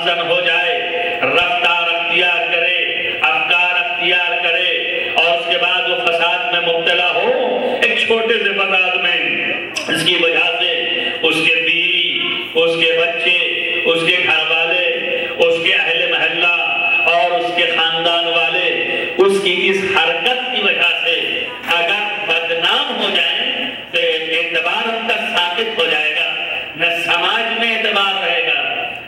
گامزن ہو جائے، رفتار اختیار کرے، افکار اختیار کرے اور اس کے بعد وہ فساد میں مبتلا ہو، ایک چھوٹے سے فساد میں، اس کی وجہ سے اس کے بیوی، اس کے بچے، اس کے گھر والے، اس کے اہل محلہ اور اس کے خاندان والے اس کی اس حرکت کی وجہ سے اگر بدنام ہو جائیں تو اعتبار ان کا ساقط ہو جائے گا، نہ سماج میں اعتبار رہے گا،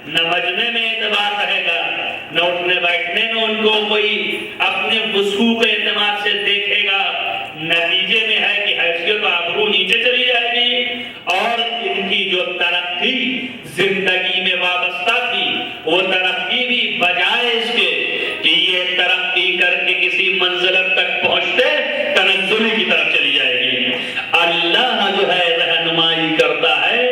نہ مجمع میں اعتبار رہے گا، نہ اٹھنے بیٹھنے میں ان کو کوئی اپنے وسوق اعتماد سے دیکھے گا، نتیجے میں ہے کہ حیثیت و آبرو نیچے چلی جائے گی اور ان کی جو ترقی زندگی میں وابستہ تھی وہ ترقی بھی بجائے اس کے کہ یہ ترقی کر کے کسی منزلت تک پہنچتے تنزلی کی طرف چلی جائے گی۔ اللہ جو ہے رہنمائی کرتا ہے،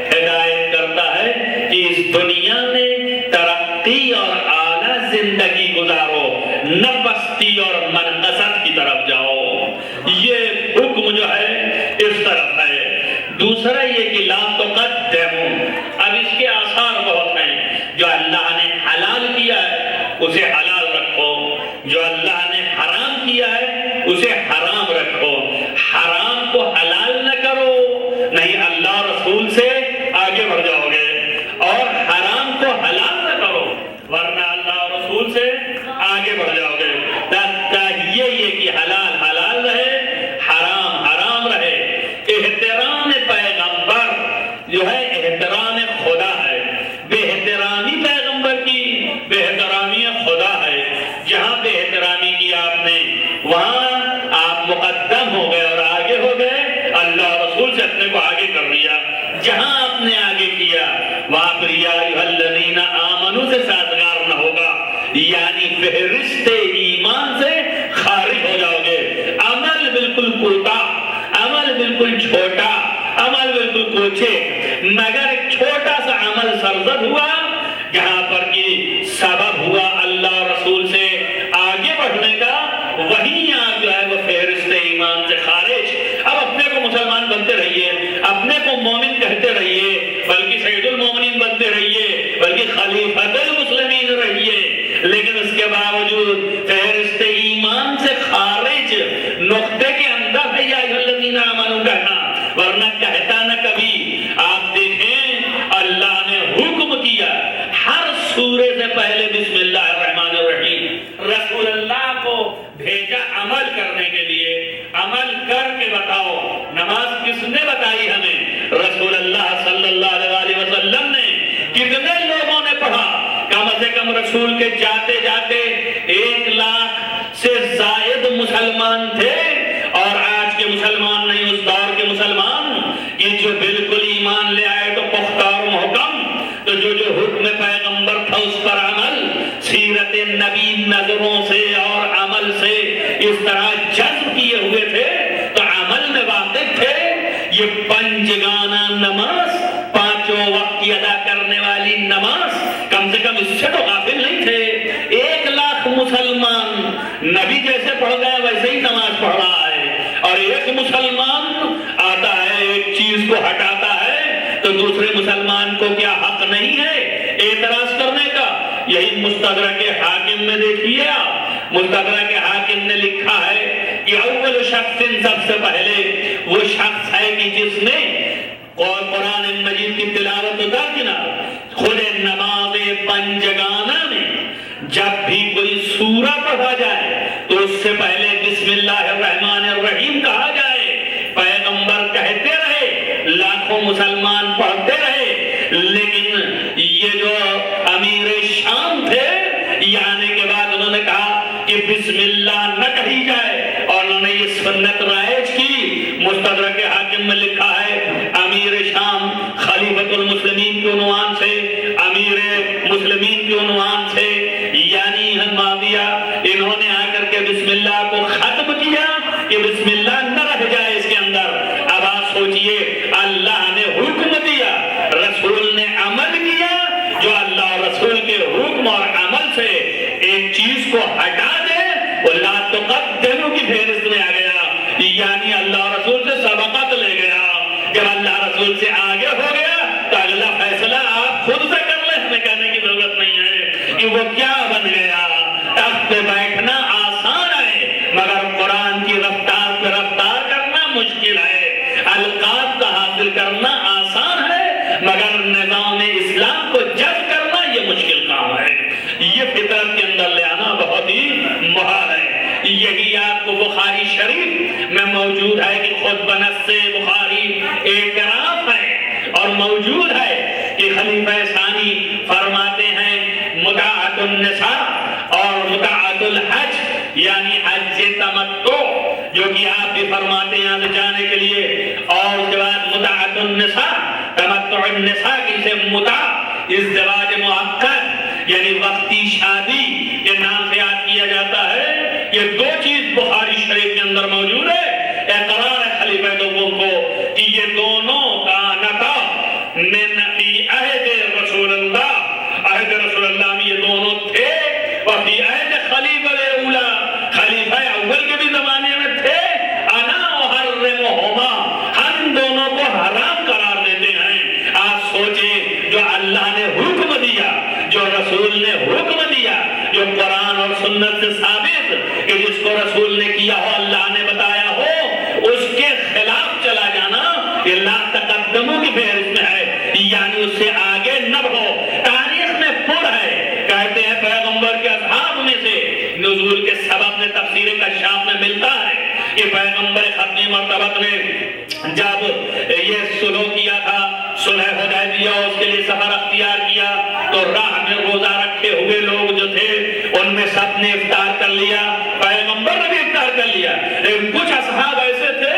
ہدایت کرتا ہے کہ اس دنیا میں ترقی اور اعلیٰ زندگی گزارو، نہ پستی اور منقصت کی طرف جاؤ۔ یہ حکم جو ہے اس طرف ہے۔ دوسرا یہ کہ لا تقدموا، اب اس کے آثار بہت ہیں۔ جو اللہ نے حلال کیا ہے اسے حلال رکھو، جو اللہ نے حرام کیا ہے اسے حرام رکھو، حرام کو حلال نہ کرو، نہیں اللہ رسول سے آگے بڑھ جاؤ گے، اور حرام کو حلال نہ کرو ورنہ اللہ رسول سے آگے بڑھ جاؤ گے۔ چاہیے کہ حلال حلال رہے، حرام حرام رہے۔ احترام پیغمبر جو ہے احترام خدا ہے، بے احترامی پیغمبر کی بے احترامی خدا ہے۔ جہاں بے احترامی کی آپ نے وہاں آپ مقدم ہو گئے اور آگے ہو گئے، اللہ رسول سے اپنے کو آگے کر لیا۔ جہاں آپ نے آگے کیا وہاں پر یا ایھا الذین آمنوا سے سازگار نہ ہوگا، یعنی فہرست ایمان سے خارج ہو جاؤ گے۔ عمل بالکل کوتا، عمل بالکل چھوٹا، عمل بالکل کوچے، مگر ایک چھوٹا سا عمل سرزد ہوا جہاں پر کہ سبب ہوا اللہ رسول سے آگے بڑھنے کا، وہیں آپ جو ہے وہ فہرست ایمان سے خارج۔ اب اپنے کو مسلمان بنتے رہیے، اپنے کو مومن کہتے رہیے، بلکہ سید المومنین بنتے رہیے، بلکہ خلیفۃ المسلمین رہیے، لیکن اس کے باوجود فہرست ایمان سے خارج نقطے کے اندر ہے یا ایھا الذین آمنوا کہنا، ورنہ کہتا نہ کبھی۔ آپ دیکھیں اللہ نے حکم کیا ہر سورے سے پہلے بسم اللہ الرحمن الرحیم، رسول اللہ کو بھیجا عمل کرنے کے لیے۔ عمل کر کے بتاؤ، نماز کس نے بتائی ہمیں؟ رسول اللہ صلی اللہ علیہ وسلم نے۔ کتنے لوگوں نے پڑھا؟ کم سے کم رسول کے جاتے جاتے 1 لاکھ سے زائد مسلمان تھے، اور آج کے مسلمان نہیں، اس دور کے مسلمان کہ جو بالکل ایمان لے آئے تو پختہ اور محکم، تو جو حکم پیغمبر تھا اس پر عمل، سیرت نبی نظروں سے اور عمل سے اس طرح جذب کیے ہوئے تھے تو عمل میں واقف تھے۔ یہ پنجگانہ نماز، 5 وقت کی ادا کرنے والی نماز، کم سے کم اس سے تو غافل نہیں تھے۔ 1 لاکھ مسلمان نبی جیسے پڑھ گئے ویسے ہی نماز پڑھ رہا ہے، اور ایک مسلمان آتا ہے ایک چیز کو ہٹاتا ہے تو دوسرے مسلمان کو کیا حق نہیں ہے اعتراض کرنے کا؟ یہی مستدرک حاکم میں دیکھیے آپ، مستدرک حاکم نے لکھا ہے کہ اول شخص، سب سے پہلے وہ شخص ہے کہ جس نے قرآن مجید کی تلاوت اتارنا، خود نماز پنجگانہ میں جب بھی کوئی سورہ پڑھا جائے تو اس سے پہلے بسم اللہ الرحمن الرحیم کہا جائے۔ پیغمبر کہتے رہے، لاکھوں مسلمان پڑھتے رہے، لیکن یہ جو امیر شام تھے یہ آنے کے بعد انہوں نے کہا کہ بسم اللہ نہ کہی جائے، اور انہوں نے یہ سنت رائج کی۔ مستدرک حاکم میں لکھا ہے امیر شام خلیفۃ المسلمین کے عنوان سے، امیر مسلمین کے عنوان سے، یعنی معاویہ، انہوں نے آ کر کے بسم اللہ کو ختم کیا کہ بسم اللہ نہ رہ جائے اس کے اندر۔ اب آپ سوچئے اللہ نے حکم دیا، رسول نے عمل کیا، جو اللہ اور رسول کے حکم اور عمل سے ایک چیز کو ہٹا دے وہ لا تقدموا کی فہرست میں آ گیا، یعنی اللہ اور رسول سے سبقت لے گیا۔ جب اللہ رسول سے آگے ہو گیا تو اگلا فیصلہ آپ خود سے کر لیں، ہمیں کہنے کی ضرورت نہیں ہے۔ وہ کیا بن گیا؟ تخت پہ بیٹھنا آسان ہے مگر قرآن کی رفتار پہ رفتار کرنا مشکل ہے، القاب کا حاصل کرنا آسان ہے مگر نظام اسلام کو جذب کرنا یہ مشکل کام ہے، یہ فطرت کے اندر لے آنا بہت ہی محال ہے۔ یہی آپ کو بخاری شریف میں موجود ہے کہ خود بنص بخاری اعتراف ہے اور موجود ہے کہ خلیفہ ثانی فرماتے ہیں متعۃ النساء اور متعۃ الحج یعنی حج تمتع، جو کہ آپ بھی فرماتے ہیں یہاں سے جانے کے لیے، اور اس کے بعد متعۃ النساء تمتع النساء کی سے متع ازدواج مؤقت یعنی وقتی شادی کے نام سے یاد کیا جاتا ہے۔ یہ دو چیز بخاری شریف کے اندر موجود ہے، اقرار ہے خلیفہ دوم کو کہ یہ دونوں کانتا من فی عہد رسول اللہ، عہد رسول اللہ میں یہ دونوں تھے، اور فی عہد خلیفہ اولا، خلیفہ اول کے بھی زمانے میں تھے، انا احرمہما، ہم دونوں کو حرام قرار دیتے ہیں۔ آپ سوچیں جو اللہ نے حکم دیا، جو رسول نے حکم دیا، جو قرآن اور سنت سے ثابت کہ جس کو رسول نے کیا ہو اللہ نے بتایا ہو، اس کے خلاف چلا جانا یہ لا تقدموں کی فہرست میں ہے، یعنی اس سے آگے نہ بڑھو۔ تاریخ میں پر ہے، کہتے ہیں پیغمبر کے اصحاب میں سے نزول کے سبب میں تفسیر کشاف میں ملتا ہے کہ پیغمبر ختمی مرتبہ نے جب یہ صلح کیا تھا، صلح حدیبیہ، اس کے لیے سفر اختیار کیا تو راہ میں روزہ رکھے ہوئے لوگ جو تھے ان میں سب نے افطار کر لیا، پیغمبر نے بھی افطار کر لیا، لیکن کچھ اصحاب ایسے تھے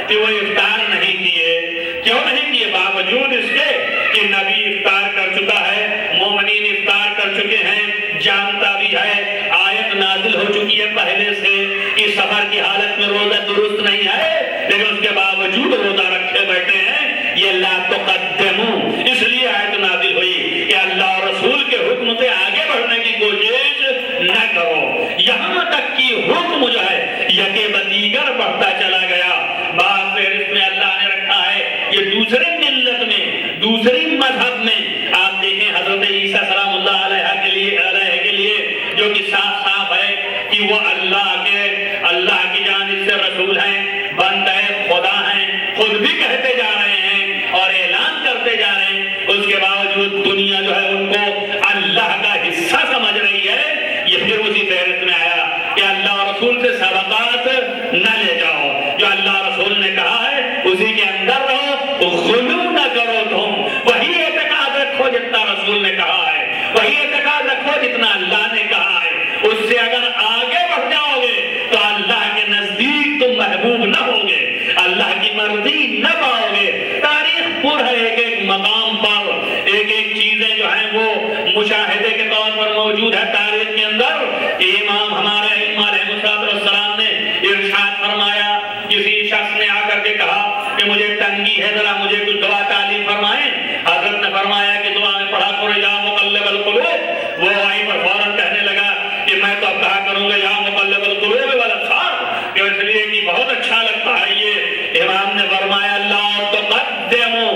کہ وہ افطار نہیں کیے۔ کیوں نہیں کیے؟ باوجود اس کے کہ نبی افطار کر چکا ہے، مومنین افطار کر چکے ہیں، جانتا بھی ہے، آیت نازل ہو چکی ہے پہلے سے کہ سفر کی حالت میں روزہ درست نہیں ہے، لیکن اس کے باوجود روزہ رکھے بیٹھے ہیں۔ یہ لا تقدمو اس لیے آیت نازل ہوئی کہ اللہ اور رسول کے حکم سے آگے بڑھنے کی کوشش نہ کرو، یہاں تک کہ حکم جو ہے یکے بدیگر بڑھتا چلا گیا۔ بعض فہرست میں اللہ نے رکھا ہے یہ دوسرے ملت میں، دوسری مذہب میں، آپ دیکھیں حضرت عیسیٰ سلام اللہ علیہ کے لیے جو کہ صاف صاف ہے کہ وہ اللہ کی جانب سے رسول ہیں، بندہ خدا ہیں، خود بھی کہتے جا رہے ہیں اور اعلان کرتے جا رہے ہیں، اس کے باوجود دنیا جو ہے ان کو اللہ کا حصہ سمجھ رہی ہے۔ یہ پھر اسی فہرست میں آیا کہ اللہ اور رسول سے سبقات نہ لے جاؤ، جو اللہ رسول نے کہا ہے اسی کے اندر رہو، غلو نہ کرو، تم وہی اعتقاد رکھو جتنا رسول نے کہا ہے، وہی اعتقاد رکھو جتنا اللہ نے کہا ہے، اس سے اگر آگے بڑھ جاؤ گے تو اللہ کے نزدیک تم محبوب نہ ہوگے، اللہ کی مرضی نہ پاؤ گے۔ تاریخ پر ہے، ایک ایک مقام پر ایک ایک چیزیں جو ہیں وہ مشاہدے کے طور پر موجود ہے تاریخ کے اندر۔ امام ہمارے ائمہ علیہ السلام نے ارشاد فرمایا، کسی شخص نے آ کر کے کہا کہ مجھے تنگی ہے، ذرا مجھے کچھ دعا تعلیم فرمائیں۔ حضرت نے فرمایا کہ دعا میں پڑھا کرو یا مقلب القلوب۔ وہ آئی پر فوراً کہنے لگا کہ میں تو اب کہا کروں گا یا مقلب القلوب والابصار، کہ اس لیے کہ بہت اچھا لگتا ہے یہ۔ امام نے فرمایا لا تقدموا،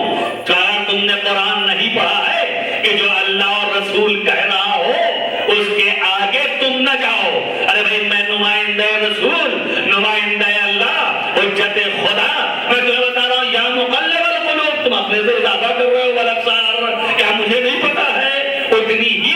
کہا تم نے قرآن نہیں پڑھا ہے کہ جو اللہ اور رسول کہہ رہا ہو اس کے آگے تم نہ جاؤ۔ ارے بھائی میں نمائندہ رسول، نمائندہ اللہ، حجت خدا، میں تمہیں بتا رہا ہوں یا مقلب القلوب، تم اپنے سے اضافہ کر رہے ہو والابصار، کیا مجھے نہیں پتا ہے؟ اتنی ہی